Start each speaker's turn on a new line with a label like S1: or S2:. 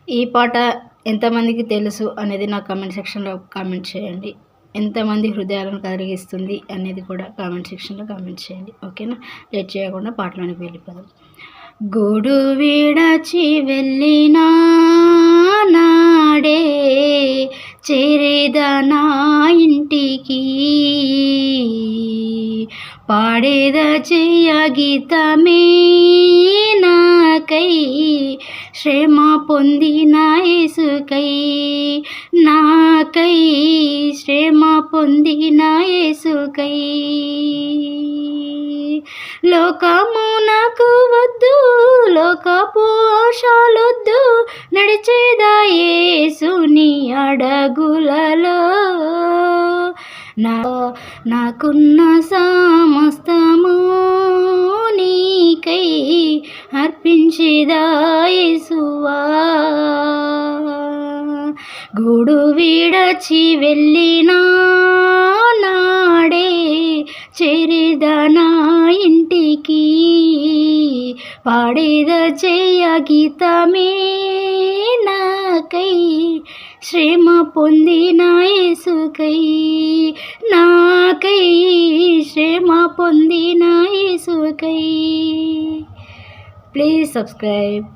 S1: ఈ పాట ఎంతమందికి తెలుసు అనేది నా కామెంట్ సెక్షన్లో కామెంట్ చేయండి. ఎంతమంది హృదయాలను కరిగిస్తుంది అనేది కూడా కామెంట్ సెక్షన్లో కామెంట్ చేయండి. ఓకేనా? లేట్ చేయకుండా పాటలోనికి వెళ్ళిపోదాం. గూడు విడచి వెళ్ళిన నాడే చేరేదా నా ఇంటికి, పాడేద చెయ్య గీతమే నాకై, శ్రమ పొందిన యేసుకై, నాకై శ్రమ పొందిన యేసుకై. లోకమునకు వద్దు, లోకపు ఆశలొద్దు, నడిచేదా యేసుని అడగులలో. నాకున్న సమస్తము నీకై అర్పించేదా యేసువా. గూడు విడచి వెళ్ళిన నాడే చేరేదా నా ఇంటికి, పాడేద చెయ్య గీతమే నాకై, శ్రమ పొందిన యేసుకై, నాకై శ్రమ పొందిన యేసుకై. Please subscribe.